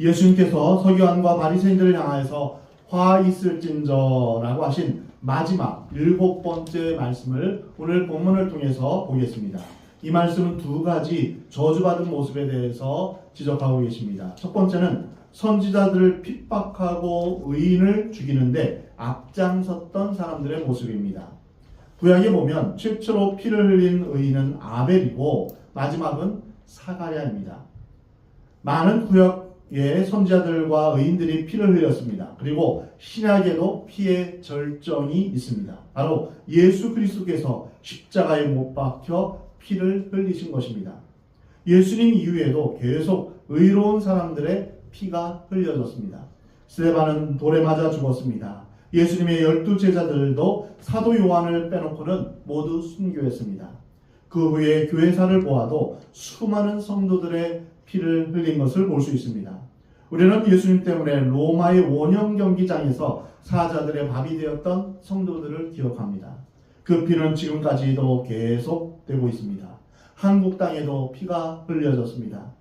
예수님께서 서기관과 바리새인들을 향하여서 화 있을진저라고 하신 마지막 7번째 말씀을 오늘 본문을 통해서 보겠습니다. 이 말씀은 두 가지 저주받은 모습에 대해서 지적하고 계십니다. 첫 번째는 선지자들을 핍박하고 의인을 죽이는데 앞장섰던 사람들의 모습입니다. 구약에 보면 최초로 피를 흘린 의인은 아벨이고 마지막은 사가랴입니다. 많은 구약의 선지자들과 의인들이 피를 흘렸습니다. 그리고 신약에도 피의 절정이 있습니다. 바로 예수 그리스도께서 십자가에 못 박혀 피를 흘리신 것입니다. 예수님 이후에도 계속 의로운 사람들의 피가 흘려졌습니다. 스데반은 돌에 맞아 죽었습니다. 예수님의 12 제자들도 사도 요한을 빼놓고는 모두 순교했습니다. 그 후에 교회사를 보아도 수많은 성도들의 피를 흘린 것을 볼 수 있습니다. 우리는 예수님 때문에 로마의 원형 경기장에서 사자들의 밥이 되었던 성도들을 기억합니다. 그 피는 지금까지도 계속되고 있습니다. 한국 땅에도 피가 흘려졌습니다.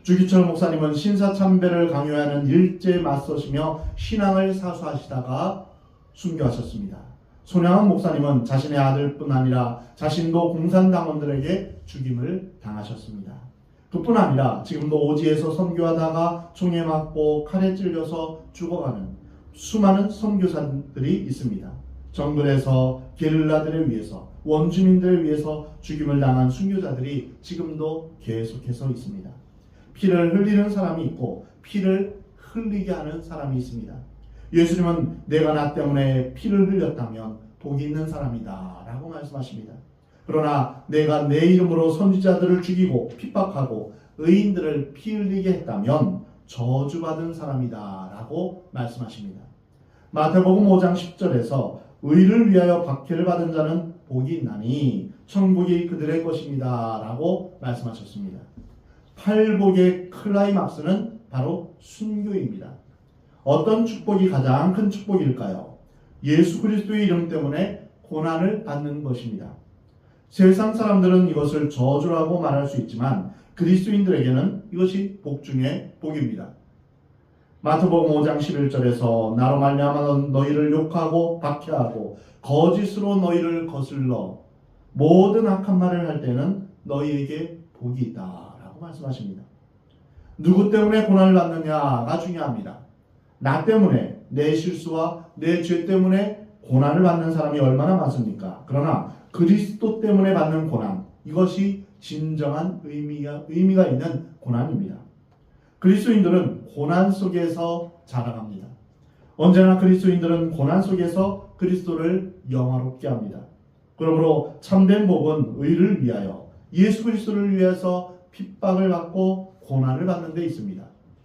주기철 목사님은 신사참배를 강요하는 일제에 맞서시며 신앙을 사수하시다가 순교하셨습니다. 손양원 목사님은 자신의 아들뿐 아니라 자신도 공산당원들에게 죽임을 당하셨습니다. 그뿐 아니라 지금도 오지에서 선교하다가 총에 맞고 칼에 찔려서 죽어가는 수많은 선교사들이 있습니다. 정글에서 게릴라들에 의해서 원주민들에 의해서 죽임을 당한 순교자들이 지금도 계속해서 있습니다. 피를 흘리는 사람이 있고 피를 흘리게 하는 사람이 있습니다. 예수님은 내가 나 때문에 피를 흘렸다면 복이 있는 사람이다 라고 말씀하십니다. 그러나 내가 내 이름으로 선지자들을 죽이고 핍박하고 의인들을 피 흘리게 했다면 저주받은 사람이다 라고 말씀하십니다. 마태복음 5장 10절에서 의를 위하여 박해를 받은 자는 복이 있나니 천국이 그들의 것입니다 라고 말씀하셨습니다. 팔복의 클라이막스는 바로 순교입니다. 어떤 축복이 가장 큰 축복일까요? 예수 그리스도의 이름 때문에 고난을 받는 것입니다. 세상 사람들은 이것을 저주라고 말할 수 있지만 그리스도인들에게는 이것이 복 중에 복입니다. 마태복음 5장 11절에서 나로 말미암아 너희를 욕하고 박해하고 거짓으로 너희를 거슬러 모든 악한 말을 할 때는 너희에게 복이 있다 라고 말씀하십니다. 누구 때문에 고난을 받느냐가 중요합니다. 나 때문에, 내 실수와 내 죄 때문에 고난을 받는 사람이 얼마나 많습니까? 그러나 그리스도 때문에 받는 고난, 이것이 진정한 의미가 있는 고난입니다. 그리스도인들은 고난 속에서 자라갑니다. 언제나 그리스도인들은 고난 속에서 그리스도를 영화롭게 합니다. 그러므로 참된 복은 의를 위하여 예수 그리스도를 위해서 핍박을 받고 고난을 받는 데 있습니다.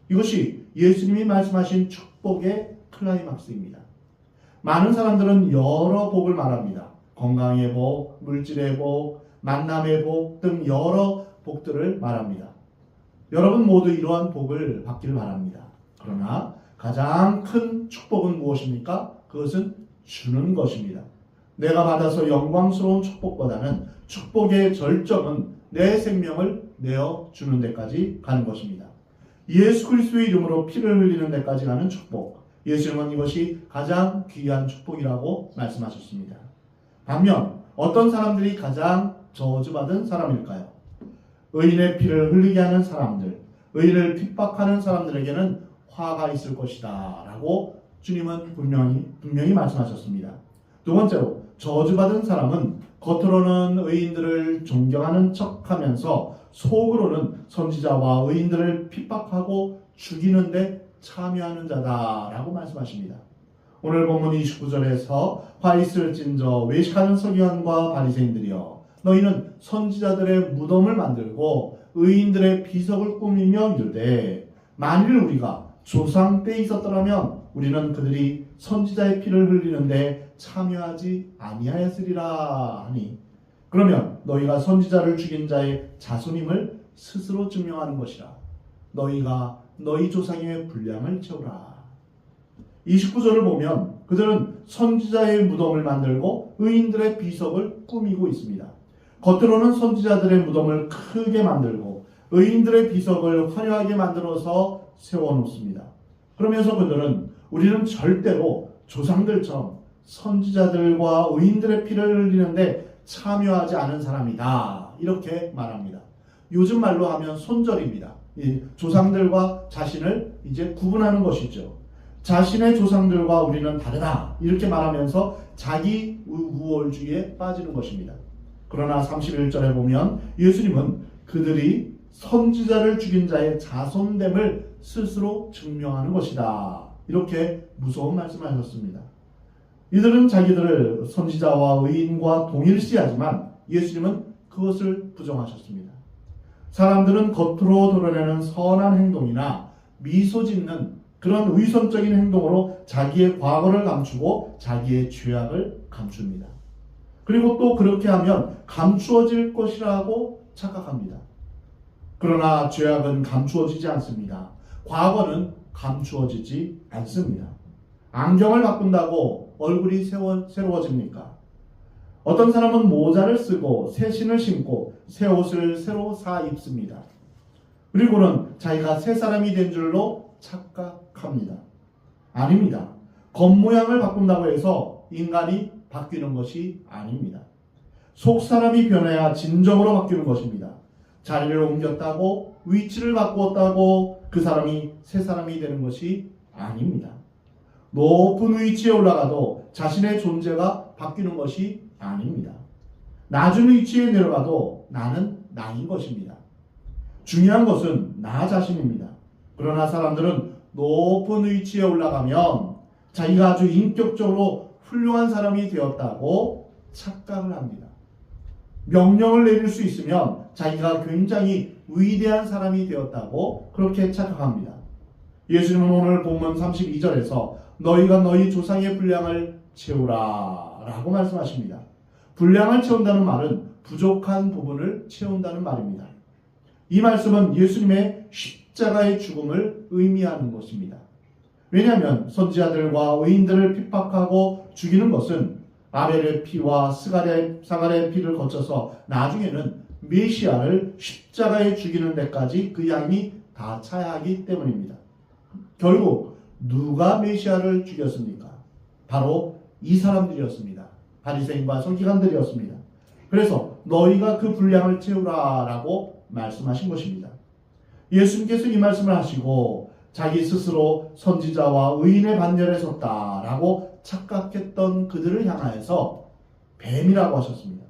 이것이 예수님이 말씀하신 축복의 클라이막스입니다. 많은 사람들은 여러 복을 말합니다. 건강의 복, 물질의 복, 만남의 복 등 여러 복들을 말합니다. 여러분 모두 이러한 복을 받기를 바랍니다. 그러나 가장 큰 축복은 무엇입니까? 그것은 주는 것입니다. 내가 받아서 영광스러운 축복보다는 축복의 절정은 내 생명을 내어주는 데까지 가는 것입니다. 예수 그리스도의 이름으로 피를 흘리는 데까지 가는 축복. 예수님은 이것이 가장 귀한 축복이라고 말씀하셨습니다. 반면 어떤 사람들이 가장 저주받은 사람일까요? 의인의 피를 흘리게 하는 사람들, 의인을 핍박하는 사람들에게는 화가 있을 것이다 라고 주님은 분명히 말씀하셨습니다. 두 번째로 저주받은 사람은 겉으로는 의인들을 존경하는 척하면서 속으로는 선지자와 의인들을 핍박하고 죽이는데 참여하는 자다라고 말씀하십니다. 오늘 본문 29절에서 화 있을진저 외식하는 서기관과 바리새인들이여 너희는 선지자들의 무덤을 만들고 의인들의 비석을 꾸미며 이르되 만일 우리가 조상 때 있었더라면 우리는 그들이 선지자의 피를 흘리는데 참여하지 아니하였으리라 하니 그러면 너희가 선지자를 죽인 자의 자손임을 스스로 증명하는 것이라. 너희가 너희 조상의 분량을 채우라. 29절을 보면 그들은 선지자의 무덤을 만들고 의인들의 비석을 꾸미고 있습니다. 겉으로는 선지자들의 무덤을 크게 만들고 의인들의 비석을 화려하게 만들어서 세워놓습니다. 그러면서 그들은 우리는 절대로 조상들처럼 선지자들과 의인들의 피를 흘리는데 참여하지 않은 사람이다. 이렇게 말합니다. 요즘 말로 하면 손절입니다. 조상들과 자신을 이제 구분하는 것이죠. 자신의 조상들과 우리는 다르다. 이렇게 말하면서 자기 우월주의에 빠지는 것입니다. 그러나 31절에 보면 예수님은 그들이 선지자를 죽인 자의 자손됨을 스스로 증명하는 것이다. 이렇게 무서운 말씀을 하셨습니다. 이들은 자기들을 선지자와 의인과 동일시하지만 예수님은 그것을 부정하셨습니다. 사람들은 겉으로 드러내는 선한 행동이나 미소 짓는 그런 위선적인 행동으로 자기의 과거를 감추고 자기의 죄악을 감춥니다. 그리고 또 그렇게 하면 감추어질 것이라고 착각합니다. 그러나 죄악은 감추어지지 않습니다. 과거는 감추어지지 않습니다. 안경을 바꾼다고 얼굴이 새로워집니까? 어떤 사람은 모자를 쓰고 새 신을 신고 새 옷을 새로 사 입습니다. 그리고는 자기가 새 사람이 된 줄로 착각합니다. 아닙니다. 겉모양을 바꾼다고 해서 인간이 바뀌는 것이 아닙니다. 속사람이 변해야 진정으로 바뀌는 것입니다. 자리를 옮겼다고 위치를 바꾸었다고 그 사람이 새 사람이 되는 것이 아닙니다. 높은 위치에 올라가도 자신의 존재가 바뀌는 것이 아닙니다. 낮은 위치에 내려가도 나는 나인 것입니다. 중요한 것은 나 자신입니다. 그러나 사람들은 높은 위치에 올라가면 자기가 아주 인격적으로 훌륭한 사람이 되었다고 착각을 합니다. 명령을 내릴 수 있으면 자기가 굉장히 위대한 사람이 되었다고 그렇게 착각합니다. 예수님은 오늘 본문 32절에서 너희가 너희 조상의 분량을 채우라 라고 말씀하십니다. 분량을 채운다는 말은 부족한 부분을 채운다는 말입니다. 이 말씀은 예수님의 십자가의 죽음을 의미하는 것입니다. 왜냐하면 선지자들과 의인들을 핍박하고 죽이는 것은 아벨의 피와 사갈의 피를 거쳐서 나중에는 메시아를 십자가에 죽이는 데까지 그 양이 다 차야 하기 때문입니다. 결국 누가 메시아를 죽였습니까? 바로 이 사람들이었습니다. 바리새인과 서기관들이었습니다. 그래서 너희가 그 분량을 채우라라고 말씀하신 것입니다. 예수님께서 이 말씀을 하시고 자기 스스로 선지자와 의인의 반열에 섰다라고 착각했던 그들을 향하여서 뱀이라고 하셨습니다.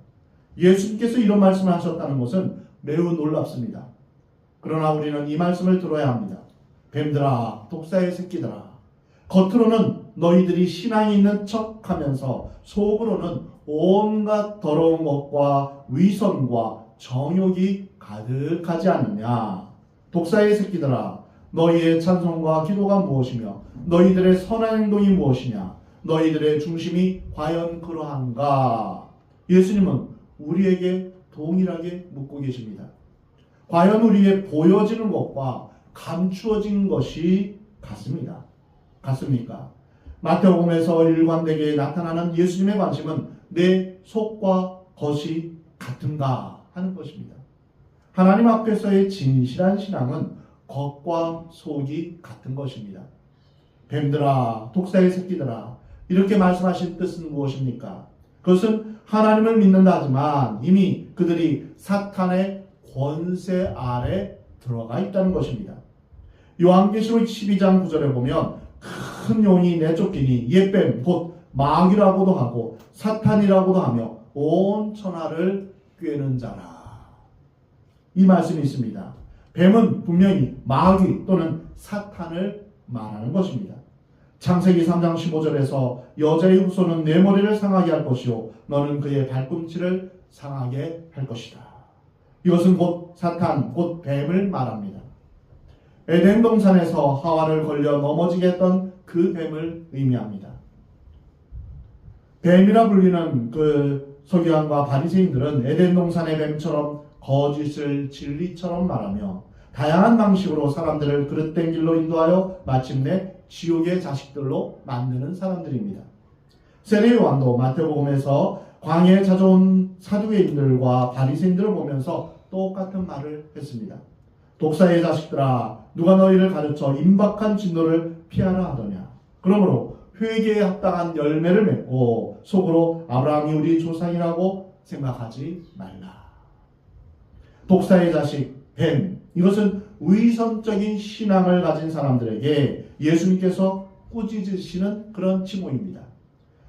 예수님께서 이런 말씀을 하셨다는 것은 매우 놀랍습니다. 그러나 우리는 이 말씀을 들어야 합니다. 뱀들아, 독사의 새끼들아, 겉으로는 너희들이 신앙이 있는 척하면서 속으로는 온갖 더러운 것과 위선과 정욕이 가득하지 않느냐. 독사의 새끼들아, 너희의 찬송과 기도가 무엇이며 너희들의 선한 행동이 무엇이냐. 너희들의 중심이 과연 그러한가. 예수님은 우리에게 동일하게 묻고 계십니다. 과연 우리의 보여지는 것과 감추어진 것이 같습니까? 마태복음에서 일관되게 나타나는 예수님의 관심은 내 속과 겉이 같은가 하는 것입니다. 하나님 앞에서의 진실한 신앙은 겉과 속이 같은 것입니다. 뱀들아, 독사의 새끼들아, 이렇게 말씀하신 뜻은 무엇입니까? 그것은 하나님을 믿는다 하지만 이미 그들이 사탄의 권세 아래 들어가 있다는 것입니다. 요한계시록 12장 9절에 보면 큰 용이 내쫓기니 옛뱀 곧 마귀라고도 하고 사탄이라고도 하며 온 천하를 꿰는 자라. 이 말씀이 있습니다. 뱀은 분명히 마귀 또는 사탄을 말하는 것입니다. 창세기 3장 15절에서 여자의 후손은 내 머리를 상하게 할 것이요 너는 그의 발꿈치를 상하게 할 것이다. 이것은 곧 사탄, 곧 뱀을 말합니다. 에덴 동산에서 하와를 걸려 넘어지게 했던 그 뱀을 의미합니다. 뱀이라 불리는 그 서기관과 바리새인들은 에덴 동산의 뱀처럼 거짓을 진리처럼 말하며 다양한 방식으로 사람들을 그릇된 길로 인도하여 마침내 지옥의 자식들로 만드는 사람들입니다. 세례 요한도 마태복음에서 광야에 찾아온 사두개인들과 바리새인들을 보면서 똑같은 말을 했습니다. 독사의 자식들아, 누가 너희를 가르쳐 임박한 진노를 피하라 하더냐. 그러므로 회개에 합당한 열매를 맺고 속으로 아브라함이 우리 조상이라고 생각하지 말라. 독사의 자식 뱀, 이것은 위선적인 신앙을 가진 사람들에게 예수님께서 꾸짖으시는 그런 칭호입니다.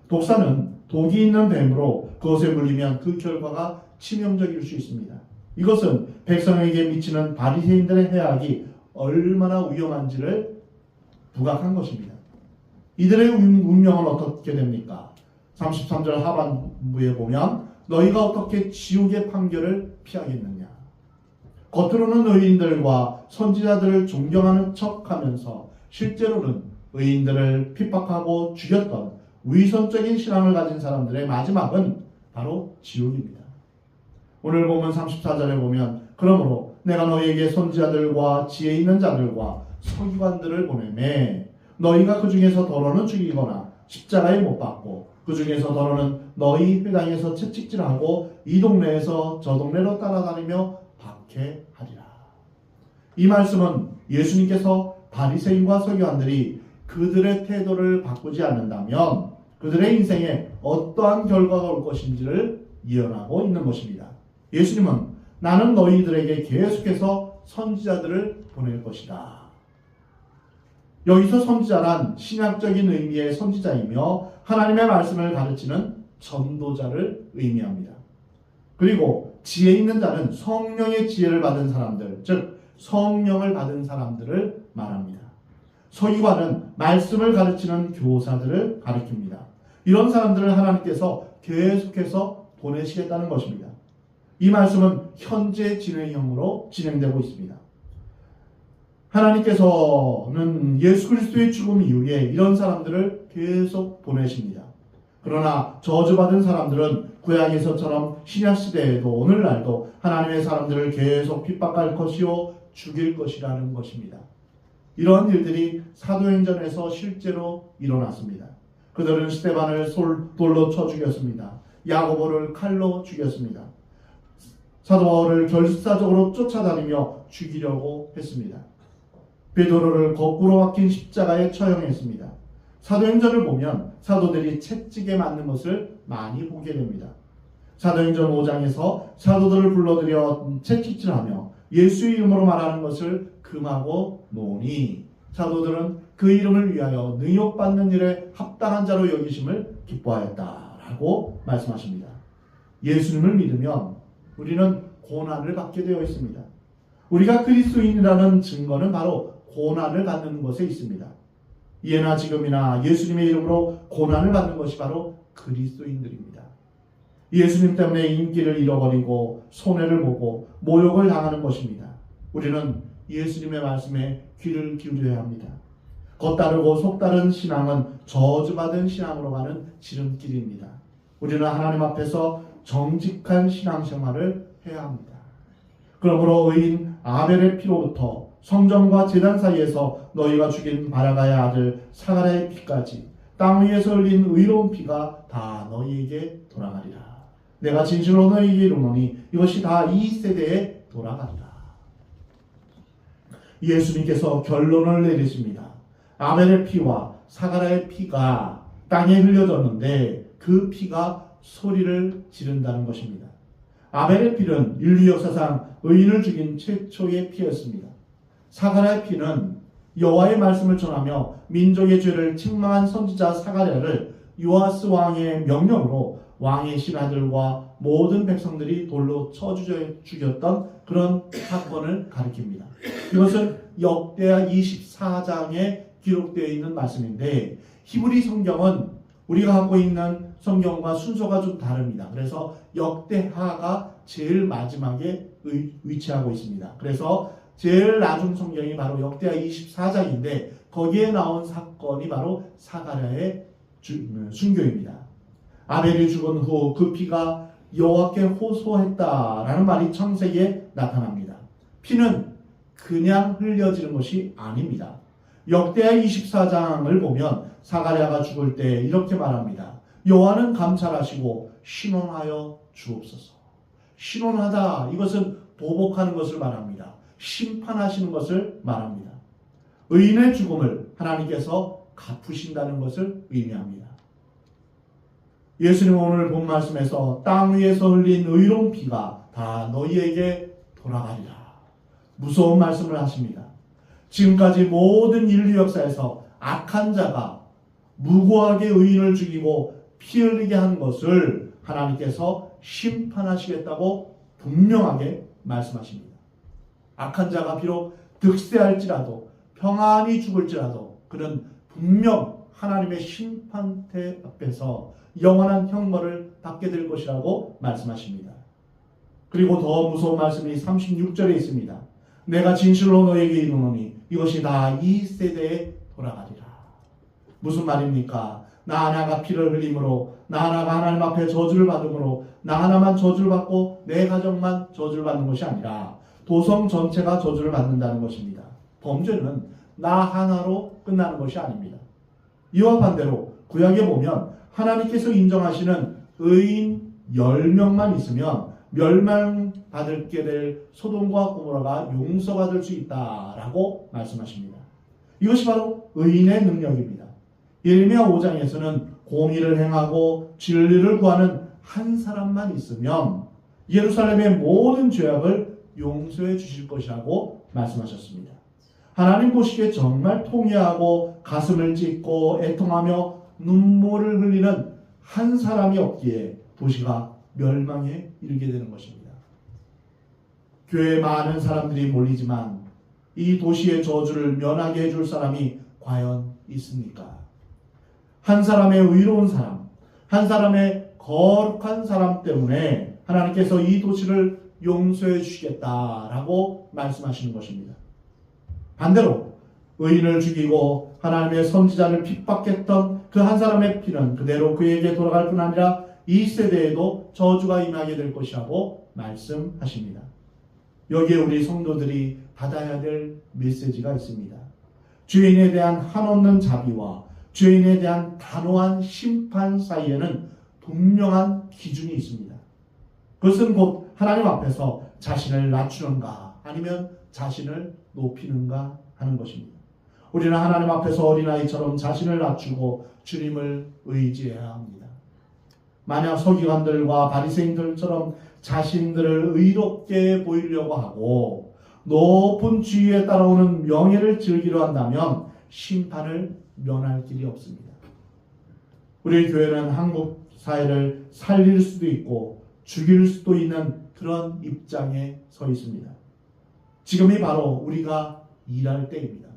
독사는 독이 있는 뱀으로 그것에 물리면 그 결과가 치명적일 수 있습니다. 이것은 백성에게 미치는 바리새인들의 해악이 얼마나 위험한지를 부각한 것입니다. 이들의 운명은 어떻게 됩니까? 33절 하반부에 보면 너희가 어떻게 지옥의 판결을 피하겠느냐. 겉으로는 의인들과 선지자들을 존경하는 척하면서 실제로는 의인들을 핍박하고 죽였던 위선적인 신앙을 가진 사람들의 마지막은 바로 지옥입니다. 오늘 보면 34절에 보면 그러므로 내가 너희에게 선지자들과 지혜 있는 자들과 서기관들을 보내매 너희가 그 중에서 더러는 죽이거나 십자가에 못 박고 그 중에서 더러는 너희 회당에서 채찍질하고 이 동네에서 저 동네로 따라다니며 박해하리라. 이 말씀은 예수님께서 바리새인과 서기관들이 그들의 태도를 바꾸지 않는다면 그들의 인생에 어떠한 결과가 올 것인지를 예언하고 있는 것입니다. 예수님은 나는 너희들에게 계속해서 선지자들을 보낼 것이다. 여기서 선지자란 신학적인 의미의 선지자이며 하나님의 말씀을 가르치는 전도자를 의미합니다. 그리고 지혜 있는 자는 성령의 지혜를 받은 사람들, 즉 성령을 받은 사람들을 말합니다. 서기관은 말씀을 가르치는 교사들을 가리킵니다. 이런 사람들을 하나님께서 계속해서 보내시겠다는 것입니다. 이 말씀은 현재 진행형으로 진행되고 있습니다. 하나님께서는 예수 그리스도의 죽음 이후에 이런 사람들을 계속 보내십니다. 그러나 저주받은 사람들은 구약에서처럼 신약시대에도 오늘날도 하나님의 사람들을 계속 핍박할 것이요 죽일 것이라는 것입니다. 이러한 일들이 사도행전에서 실제로 일어났습니다. 그들은 스데반을 돌로 쳐 죽였습니다. 야고보를 칼로 죽였습니다. 사도 바울을 결사적으로 쫓아다니며 죽이려고 했습니다. 베드로를 거꾸로 박힌 십자가에 처형했습니다. 사도행전을 보면 사도들이 채찍에 맞는 것을 많이 보게 됩니다. 사도행전 5장에서 사도들을 불러들여 채찍질하며 예수의 이름으로 말하는 것을 금하고 놓으니 사도들은 그 이름을 위하여 능욕받는 일에 합당한 자로 여기심을 기뻐하였다라고 말씀하십니다. 예수님을 믿으면 우리는 고난을 받게 되어 있습니다. 우리가 그리스도인이라는 증거는 바로 고난을 받는 것에 있습니다. 예나 지금이나 예수님의 이름으로 고난을 받는 것이 바로 그리스도인들입니다. 예수님 때문에 인기를 잃어버리고 손해를 보고 모욕을 당하는 것입니다. 우리는 예수님의 말씀에 귀를 기울여야 합니다. 겉다르고 속다른 신앙은 저주받은 신앙으로 가는 지름길입니다. 우리는 하나님 앞에서 정직한 신앙생활을 해야 합니다. 그러므로 의인 아벨의 피로부터 성전과 제단 사이에서 너희가 죽인 바라가의 아들 사가랴의 피까지 땅 위에서 흘린 의로운 피가 다 너희에게 돌아가리라. 내가 진실로 너희에게 이르노니 이것이 다 이 세대에 돌아가리라. 예수님께서 결론을 내리십니다. 아벨의 피와 사가랴의 피가 땅에 흘려졌는데 그 피가 소리를 지른다는 것입니다. 아벨의 피는 인류 역사상 의인을 죽인 최초의 피였습니다. 사가랴의 피는 여호와의 말씀을 전하며 민족의 죄를 책망한 선지자 사가랴를 요아스 왕의 명령으로 왕의 신하들과 모든 백성들이 돌로 쳐 죽였던 그런 사건을 가리킵니다. 이것은 역대하 24장에 기록되어 있는 말씀인데 히브리 성경은 우리가 갖고 있는 성경과 순서가 좀 다릅니다. 그래서 역대하가 제일 마지막에 위치하고 있습니다. 그래서 제일 나중 성경이 바로 역대하 24장인데 거기에 나온 사건이 바로 사가랴의 순교입니다. 아벨이 죽은 후 그 피가 여호와께 호소했다라는 말이 창세기에 나타납니다. 피는 그냥 흘려지는 것이 아닙니다. 역대하 24장을 보면 사가랴가 죽을 때 이렇게 말합니다. 여호와는 감찰하시고 신원하여 주옵소서. 신원하다, 이것은 보복하는 것을 말합니다. 심판하시는 것을 말합니다. 의인의 죽음을 하나님께서 갚으신다는 것을 의미합니다. 예수님은 오늘 본 말씀에서 땅 위에서 흘린 의로운 피가 다 너희에게 돌아가리라. 무서운 말씀을 하십니다. 지금까지 모든 인류 역사에서 악한 자가 무고하게 의인을 죽이고 피 흘리게 한 것을 하나님께서 심판하시겠다고 분명하게 말씀하십니다. 악한 자가 비록 득세할지라도 평안히 죽을지라도 그는 분명 하나님의 심판대 앞에서 영원한 형벌을 받게 될 것이라고 말씀하십니다. 그리고 더 무서운 말씀이 36절에 있습니다. 내가 진실로 너에게 이르노니 이것이 다 이 세대에 돌아가리라. 무슨 말입니까? 나 하나가 피를 흘림으로, 나 하나가 하나님 앞에 저주를 받음으로, 나 하나만 저주를 받고 내 가정만 저주를 받는 것이 아니라 도성 전체가 저주를 받는다는 것입니다. 범죄는 나 하나로 끝나는 것이 아닙니다. 이와 반대로 구약에 보면 하나님께서 인정하시는 의인 10명만 있으면 멸망받게 될 소돔과 고모라가 용서받을 수 있다라고 말씀하십니다. 이것이 바로 의인의 능력입니다. 예레미야 5장에서는 공의를 행하고 진리를 구하는 한 사람만 있으면 예루살렘의 모든 죄악을 용서해 주실 것이라고 말씀하셨습니다. 하나님 보시기에 정말 통회하고 가슴을 찢고 애통하며 눈물을 흘리는 한 사람이 없기에 도시가 멸망에 이르게 되는 것입니다. 교회에 많은 사람들이 몰리지만 이 도시의 저주를 면하게 해줄 사람이 과연 있습니까? 한 사람의 의로운 사람, 한 사람의 거룩한 사람 때문에 하나님께서 이 도시를 용서해 주시겠다라고 말씀하시는 것입니다. 반대로 의인을 죽이고 하나님의 선지자를 핍박했던 그 한 사람의 피는 그대로 그에게 돌아갈 뿐 아니라 이 세대에도 저주가 임하게 될 것이라고 말씀하십니다. 여기에 우리 성도들이 받아야 될 메시지가 있습니다. 죄인에 대한 한없는 자비와 죄인에 대한 단호한 심판 사이에는 분명한 기준이 있습니다. 그것은 곧 하나님 앞에서 자신을 낮추는가 아니면 자신을 높이는가 하는 것입니다. 우리는 하나님 앞에서 어린아이처럼 자신을 낮추고 주님을 의지해야 합니다. 만약 서기관들과 바리새인들처럼 자신들을 의롭게 보이려고 하고 높은 지위에 따라오는 명예를 즐기려 한다면 심판을 면할 길이 없습니다. 우리 교회는 한국 사회를 살릴 수도 있고 죽일 수도 있는 그런 입장에 서 있습니다. 지금이 바로 우리가 일할 때입니다.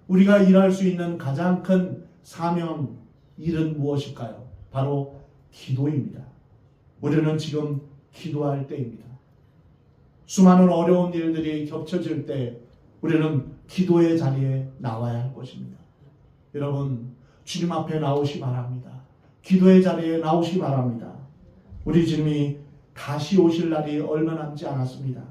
우리가 일할 수 있는 가장 큰 사명, 일은 무엇일까요? 바로 기도입니다. 우리는 지금 기도할 때입니다. 수많은 어려운 일들이 겹쳐질 때 우리는 기도의 자리에 나와야 할 것입니다. 여러분, 주님 앞에 나오시 바랍니다. 기도의 자리에 나오시 바랍니다. 우리 주님이 다시 오실 날이 얼마 남지 않았습니다.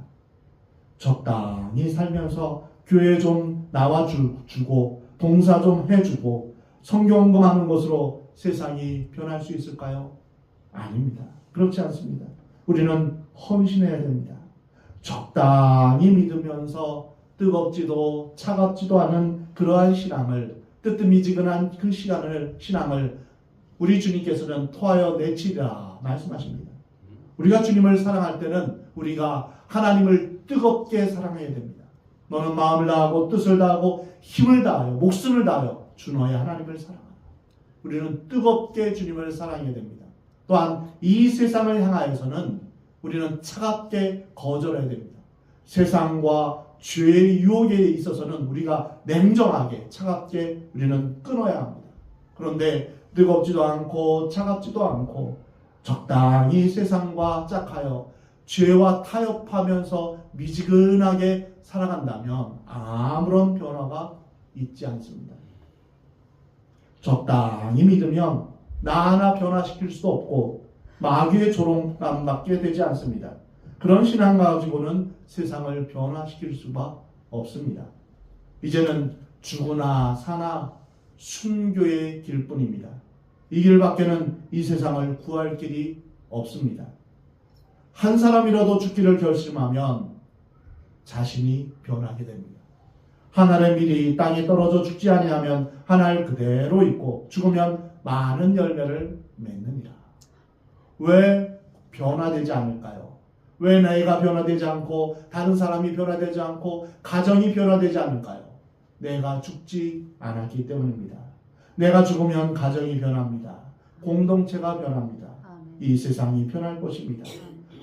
적당히 살면서 교회 좀 나와주고 봉사 좀 해주고 성경 공부하는 것으로 세상이 변할 수 있을까요? 아닙니다. 그렇지 않습니다. 우리는 헌신해야 됩니다. 적당히 믿으면서 뜨겁지도 차갑지도 않은 그러한 신앙을, 뜨뜻미지근한 그 신앙을 우리 주님께서는 토하여 내치리라 말씀하십니다. 우리가 주님을 사랑할 때는 우리가 하나님을 뜨겁게 사랑해야 됩니다. 너는 마음을 다하고 뜻을 다하고 힘을 다하여 목숨을 다하여 주 너의 하나님을 사랑하라. 우리는 뜨겁게 주님을 사랑해야 됩니다. 또한 이 세상을 향하여서는 우리는 차갑게 거절해야 됩니다. 세상과 죄의 유혹에 있어서는 우리가 냉정하게 차갑게 우리는 끊어야 합니다. 그런데 뜨겁지도 않고 차갑지도 않고 적당히 세상과 짝하여 죄와 타협하면서 미지근하게 살아간다면 아무런 변화가 있지 않습니다. 적당히 믿으면 나 하나 변화시킬 수도 없고 마귀의 조롱감 받게 되지 않습니다. 그런 신앙 가지고는 세상을 변화시킬 수가 없습니다. 이제는 죽으나 사나 순교의 길뿐입니다. 이 길밖에는 이 세상을 구할 길이 없습니다. 한 사람이라도 죽기를 결심하면 자신이 변하게 됩니다. 한 알의 밀이 땅에 떨어져 죽지 아니하면 한 알 그대로 있고 죽으면 많은 열매를 맺느니라. 왜 변화되지 않을까요? 왜 내가 변화되지 않고 다른 사람이 변화되지 않고 가정이 변화되지 않을까요? 내가 죽지 않았기 때문입니다. 내가 죽으면 가정이 변합니다. 공동체가 변합니다. 이 세상이 변할 것입니다.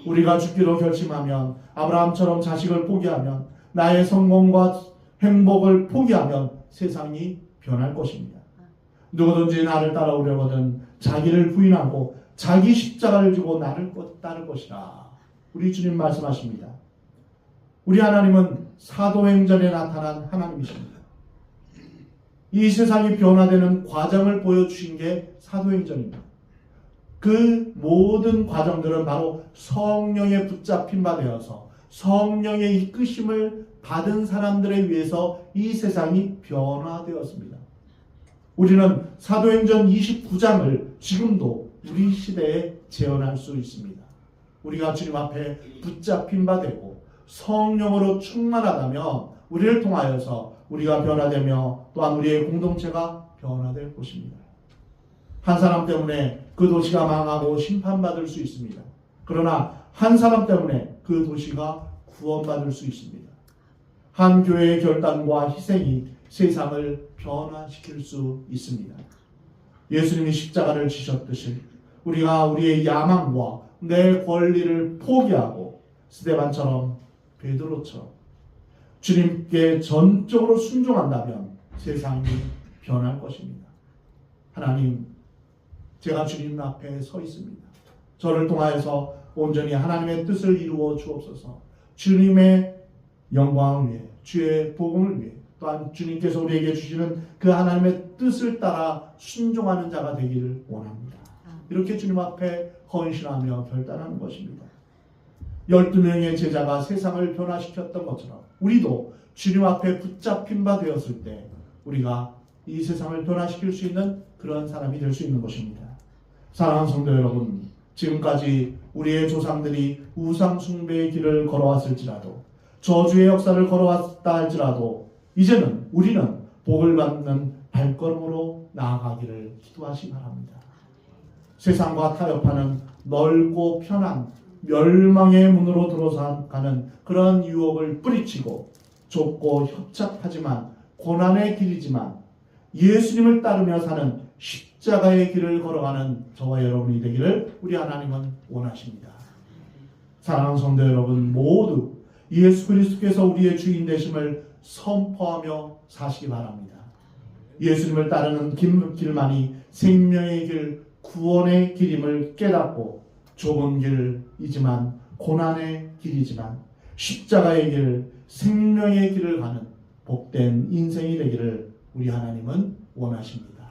우리가 죽기로 결심하면, 아브라함처럼 자식을 포기하면, 나의 성공과 행복을 포기하면 세상이 변할 것입니다. 누구든지 나를 따라오려거든 자기를 부인하고 자기 십자가를 지고 나를 따를 것이라. 우리 주님 말씀하십니다. 우리 하나님은 사도행전에 나타난 하나님이십니다. 이 세상이 변화되는 과정을 보여주신 게 사도행전입니다. 그 모든 과정들은 바로 성령에 붙잡힌 바 되어서 성령의 이끄심을 받은 사람들에 의해서 이 세상이 변화되었습니다. 우리는 사도행전 29장을 지금도 우리 시대에 재현할 수 있습니다. 우리가 주님 앞에 붙잡힌 바 되고 성령으로 충만하다면 우리를 통하여서 우리가 변화되며 또한 우리의 공동체가 변화될 것입니다. 한 사람 때문에 그 도시가 망하고 심판받을 수 있습니다. 그러나 한 사람 때문에 그 도시가 구원받을 수 있습니다. 한 교회의 결단과 희생이 세상을 변화시킬 수 있습니다. 예수님이 십자가를 지셨듯이 우리가 우리의 야망과 내 권리를 포기하고 스데반처럼 베드로처럼 주님께 전적으로 순종한다면 세상이 변할 것입니다. 하나님, 제가 주님 앞에 서 있습니다. 저를 통하여서 온전히 하나님의 뜻을 이루어 주옵소서. 주님의 영광을 위해, 주의 복음을 위해, 또한 주님께서 우리에게 주시는 그 하나님의 뜻을 따라 순종하는 자가 되기를 원합니다. 이렇게 주님 앞에 헌신하며 결단하는 것입니다. 12명의 제자가 세상을 변화시켰던 것처럼 우리도 주님 앞에 붙잡힌 바 되었을 때 우리가 이 세상을 변화시킬 수 있는 그런 사람이 될 수 있는 것입니다. 사랑하는 성도 여러분, 지금까지 우리의 조상들이 우상 숭배의 길을 걸어왔을지라도 저주의 역사를 걸어왔다 할지라도 이제는 우리는 복을 받는 발걸음으로 나아가기를 기도하시 바랍니다. 세상과 타협하는 넓고 편한 멸망의 문으로 들어가는 그런 유혹을 뿌리치고 좁고 협착하지만 고난의 길이지만 예수님을 따르며 사는 십자가의 길을 걸어가는 저와 여러분이 되기를 우리 하나님은 원하십니다. 사랑하는 성도 여러분, 모두 예수 그리스도께서 우리의 주인 되심을 선포하며 사시기 바랍니다. 예수님을 따르는 길만이 생명의 길, 구원의 길임을 깨닫고 좁은 길이지만 고난의 길이지만 십자가의 길, 생명의 길을 가는 복된 인생이 되기를 우리 하나님은 원하십니다.